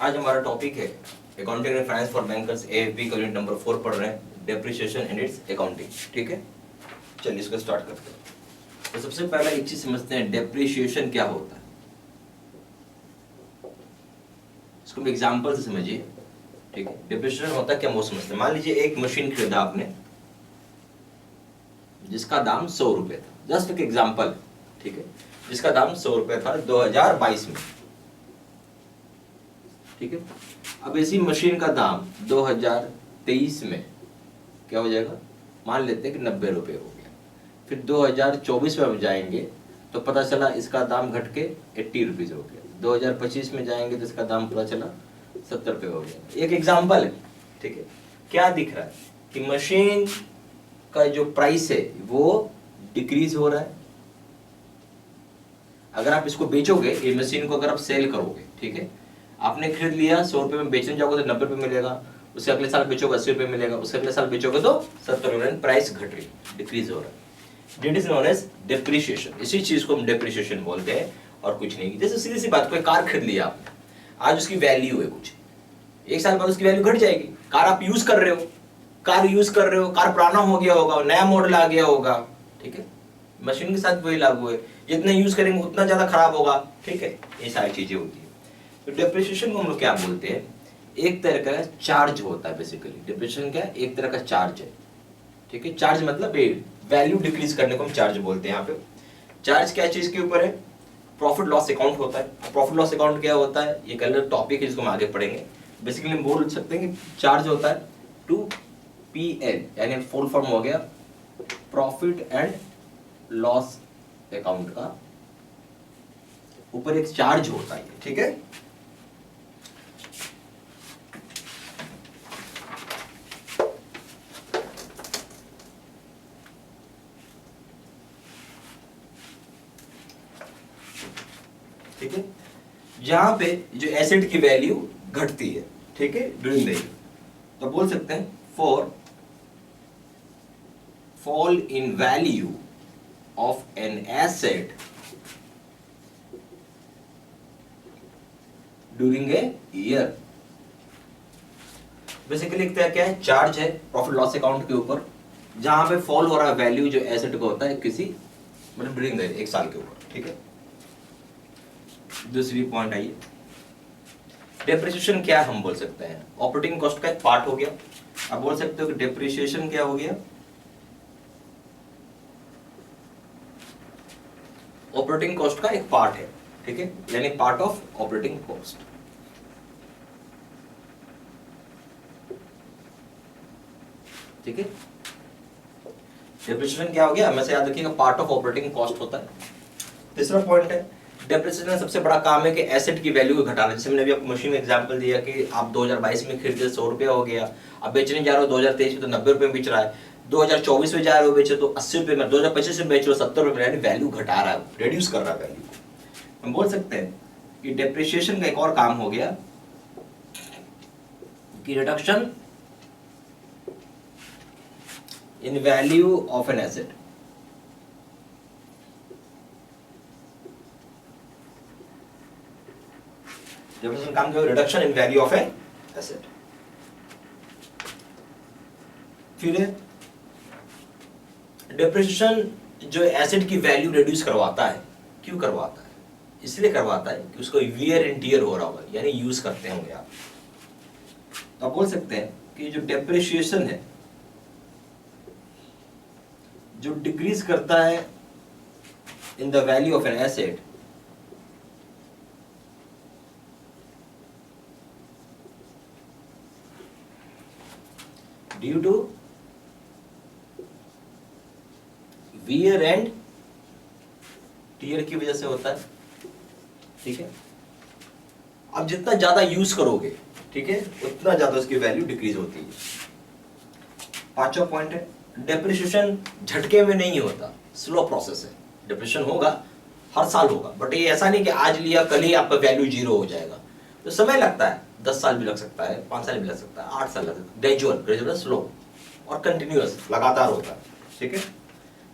आज हमारा टॉपिक है accounting and finance for bankers AFB का यूनिट नंबर 4 पढ़ रहे हैं, डेप्रिसिएशन एंड इट्स अकाउंटिंग। ठीक है, चलिए इसको स्टार्ट करते हैं। तो सबसे पहला एक चीज समझते हैं, डेप्रिसिएशन क्या होता है। इसको हम एग्जांपल से समझिए। ठीक है, डेप्रिसिएशन होता है क्या, वो समझते हैं। मान लीजिए एक मशीन खरीदा आपने जिसका दाम 100 रुपए था, जस्ट एक एग्जांपल। ठीक है, जिसका दाम 100 रुपए था 2022 में। ठीक है, अब इसी मशीन का दाम 2023 में क्या हो जाएगा, मान लेते हैं कि 90 रुपए हो गया। फिर 2024 में हम जाएंगे तो पता चला इसका दाम घट के 80 रुपीज हो गया। 2025 में जाएंगे तो इसका दाम पता चला 70 रुपए हो गया। एक एग्जाम्पल है। ठीक है, क्या दिख रहा है कि मशीन का जो प्राइस है वो डिक्रीज हो रहा है। अगर आप इसको बेचोगे, ये मशीन को अगर आप सेल करोगे, ठीक है, आपने खरीद लिया 100 रुपए में, बेचने जाओगे तो 90 रुपए मिलेगा, उससे अगले साल बेचोगे 80 रुपए मिलेगा, उससे अगले साल बेचोगे तो 70 रुपए, प्राइस घट रही, डिक्रीज हो रहा है। That is known as depreciation. इसी चीज को हम डेप्रिसिएशन बोलते हैं और कुछ नहीं। जैसे सीधी सी बात, कोई कार खरीद लिया आपने, आज उसकी वैल्यू है कुछ, एक साल बाद उसकी वैल्यू घट जाएगी। कार आप यूज कर रहे हो, कार पुराना हो गया होगा, नया मॉडल आ गया होगा। ठीक है, मशीन के साथ वही लागू है, जितना यूज करेंगे उतना ज्यादा खराब होगा। ठीक है, ये सारी चीजें होती है। तो डेप्रिसिएशन को हम लोग क्या बोलते हैं, एक तरह का चार्ज होता है। बेसिकली डेप्रिसिएशन क्या है, एक तरह का चार्ज है। ठीक है, चार्ज मतलब वैल्यू डिक्रीज करने को हम चार्ज बोलते हैं। यहाँ पे चार्ज क्या चीज के ऊपर है, प्रॉफिट लॉस अकाउंट होता है। प्रॉफिट लॉस अकाउंट क्या होता है, ये कलर टॉपिक है जिसको हम आगे पढ़ेंगे। बेसिकली हम बोल सकते हैं कि चार्ज होता है टू PL, यानी फुल फॉर्म हो गया प्रॉफिट एंड लॉस अकाउंट का ऊपर एक चार्ज होता है। ठीक है, ठीक है, जहां पे जो एसेट की वैल्यू घटती है। ठीक है, ड्यूरिंग द ईयर, तो बोल सकते हैं for fall in value of an asset during a year. Basically एक तरह क्या है, चार्ज है प्रॉफिट लॉस अकाउंट के ऊपर, जहां पे फॉल हो रहा है वैल्यू जो एसेट का होता है किसी मतलब ड्यूरिंग द ईयर, एक साल के ऊपर। ठीक है, दूसरी पॉइंट आइए, डेप्रिसिएशन क्या हम बोल सकते हैं, ऑपरेटिंग कॉस्ट का एक पार्ट हो गया। आप बोल सकते हो कि डेप्रिसिएशन क्या हो गया, ऑपरेटिंग कॉस्ट का एक पार्ट है। ठीक है, यानी पार्ट ऑफ ऑपरेटिंग कॉस्ट। ठीक है, डेप्रिसिएशन क्या हो गया, हमेशा याद रखिएगा पार्ट ऑफ ऑपरेटिंग कॉस्ट होता है। तीसरा पॉइंट है, डेप्रिसिएशन का सबसे बड़ा काम है कि एसेट की वैल्यू को घटाना। जैसे मैंने अभी आपको मशीन में एग्जांपल दिया कि आप 2022 में खरीदे 100 रुपया हो गया, अब बेचने जा रहे हो 2023 में तो 90 रुपए में बेच रहा है, 2024 में जा रहे हो बेचे तो 80 रुपए में, 2025 में बेच रहे हो 70 रुपए में, यानी वैल्यू घटा रहा है, रिड्यूस कर रहा है वैल्यू को। हम बोल सकते हैं कि डेप्रिसिएशन का एक और काम हो गया कि reduction in value of an asset. Depreciation काम क्या है, reduction in value of an asset. फिर डेप्रिसिएशन जो एसेट की वैल्यू रिड्यूस करवाता है, क्यों करवाता है, इसलिए करवाता है कि उसको वियर एंड टियर हो रहा होगा, यानी यूज करते होंगे आप। तो आप बोल सकते हैं कि जो डेप्रिसिएशन है जो डिक्रीज करता है in the value of an asset, due to wear and tear की वजह से होता है। ठीक है, अब जितना ज्यादा यूज करोगे, ठीक है, उतना ज्यादा उसकी वैल्यू डिक्रीज होती है। पांचवा पॉइंट है, डेप्रिसिएशन झटके में नहीं होता, स्लो प्रोसेस है। डेप्रिसिएशन होगा, हर साल होगा, बट ये ऐसा नहीं कि आज लिया कल ही आपका वैल्यू 0 हो जाएगा। तो समय लगता है, 10 साल भी लग सकता है, 5 साल भी लग सकता है, 8 साल लग सकता है। ग्रेजुअल स्लो और कंटिन्यूअस, लगातार होता है। ठीक है,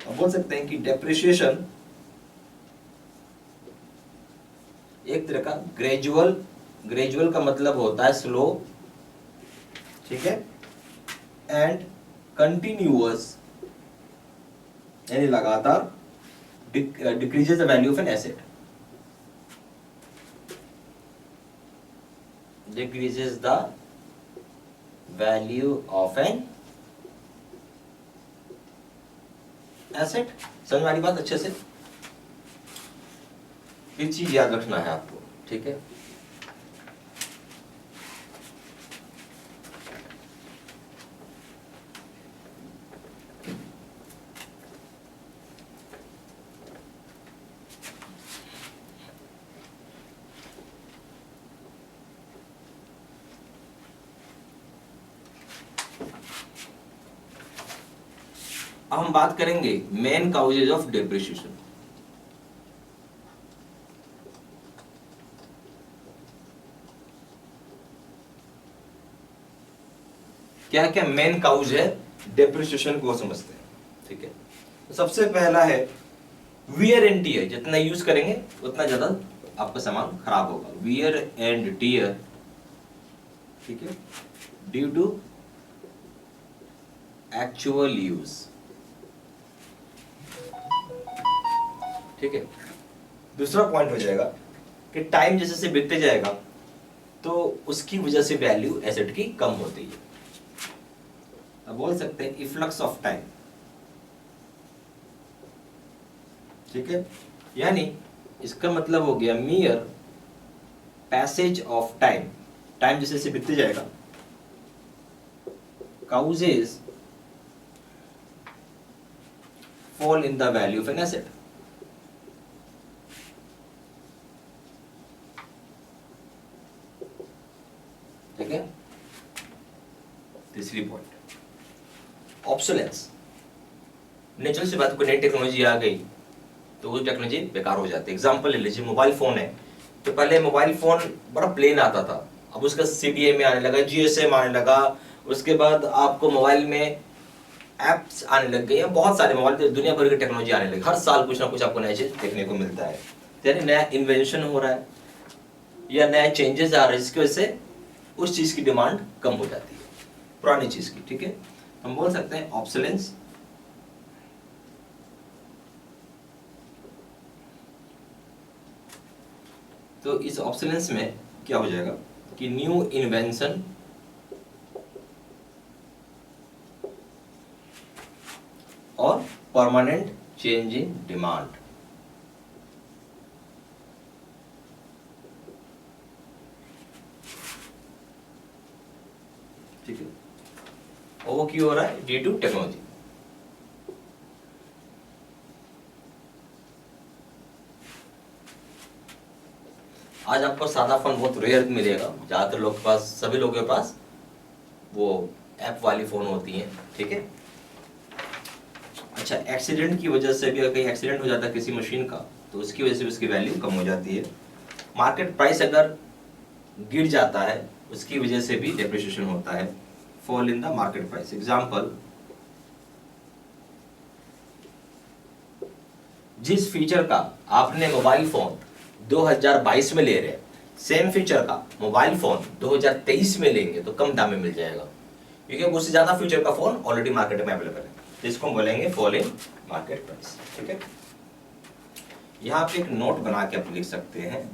अब बोल सकते हैं कि डेप्रिसिएशन एक तरह का ग्रेजुअल ग्रेजुअल का मतलब होता है स्लो, ठीक है, एंड कंटिन्यूअस यानी लगातार decreases the value of an asset, decreases the value of an asset. समझ में आ रही बात अच्छे से? एक चीज याद रखना है आपको, ठीक है। अब हम बात करेंगे मेन काउजेज ऑफ डेप्रिसिएशन। क्या क्या मेन काउज है डेप्रिसिएशन को समझते हैं, ठीक है। तो सबसे पहला है वियर एंड टियर। जितना यूज करेंगे उतना ज्यादा आपका सामान खराब होगा। वियर एंड टियर, ठीक है, ड्यू टू एक्चुअल यूज, ठीक है। दूसरा पॉइंट हो जाएगा कि टाइम जैसे से बीतते जाएगा तो उसकी वजह से वैल्यू एसेट की कम होती है। अब बोल सकते हैं इफ्लक्स ऑफ टाइम, ठीक है, यानी इसका मतलब हो गया मियर पैसेज ऑफ टाइम। टाइम जैसे जैसे बीतते जाएगा causes fall in the value of an asset, ठीक है। तीसरी पॉइंट ऑब्सोलेंस। नेचुरल सी बात, कोई नई टेक्नोलॉजी आ गई तो वो टेक्नोलॉजी बेकार हो जाती है। एग्जांपल ले लीजिए, मोबाइल फोन है, तो पहले मोबाइल फोन बड़ा प्लेन आता था, अब उसका CDMA आने लगा, GSM आने लगा, उसके बाद आपको मोबाइल में एप्स आने लग गए, बहुत सारे मोबाइल दुनिया भर की टेक्नोलॉजी आने लगी। हर साल कुछ ना कुछ आपको नया चीज देखने को मिलता है, यानी नया इन्वेंशन हो रहा है या नया चेंजेस आ रहे हैं, जिसकी वजह से उस चीज की डिमांड कम हो जाती है पुरानी चीज की, ठीक है। हम बोल सकते हैं ऑब्सोलेंस। तो इस ऑब्सोलेंस में क्या हो जाएगा कि न्यू इन्वेंशन और परमानेंट चेंज इन डिमांड, ठीक है। और वो क्यों हो रहा है? Due to technology. आज आपको सादा फोन बहुत रेयर मिलेगा, ज्यादातर लोग के पास, सभी लोगों के पास वो ऐप वाली फोन होती हैं, ठीक है। अच्छा, एक्सीडेंट की वजह से भी अगर कहीं एक्सीडेंट हो जाता है किसी मशीन का तो उसकी वजह से उसकी वैल्यू कम हो जाती है। मार्केट प्राइस अगर गिर जाता है उसकी वजह से भी डेप्रिसिएशन होता है, fall in the market price. Example, जिस फीचर का आपने मोबाइल फोन 2022 में ले रहे हैं, सेम फीचर का मोबाइल फोन 2023 में लेंगे तो कम दाम में मिल जाएगा, क्योंकि उससे ज्यादा फीचर का फोन ऑलरेडी मार्केट में अवेलेबल है, जिसको हम बोलेंगे फॉल इन मार्केट प्राइस, ठीक है। यहां पे एक नोट बना के आप लिख सकते हैं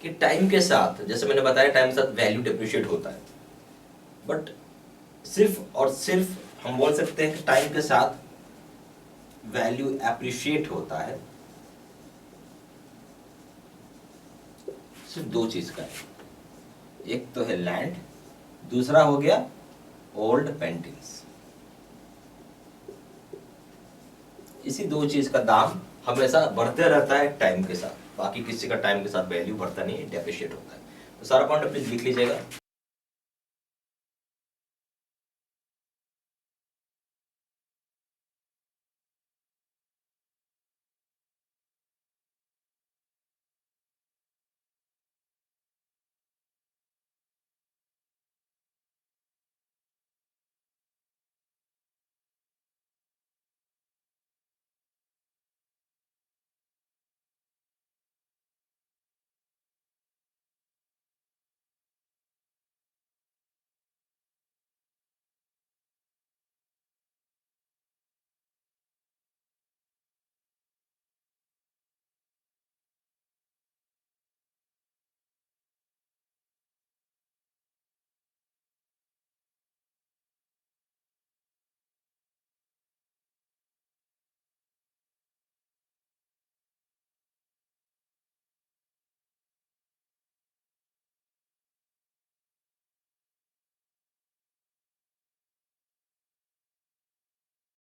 कि टाइम के साथ, जैसे मैंने बताया, टाइम के साथ वैल्यू डेप्रिशिएट होता है, बट सिर्फ और सिर्फ हम बोल सकते हैं कि टाइम के साथ वैल्यू एप्रिशिएट होता है सिर्फ दो चीज का है। एक तो है लैंड, दूसरा हो गया ओल्ड पेंटिंग्स। इसी दो चीज का दाम हमेशा बढ़ते रहता है टाइम के साथ, बाकी किसी का टाइम के साथ वैल्यू बढ़ता नहीं है, डेप्रिशिएट होता है। तो सारा पॉइंट प्लीज लिख लीजिएगा।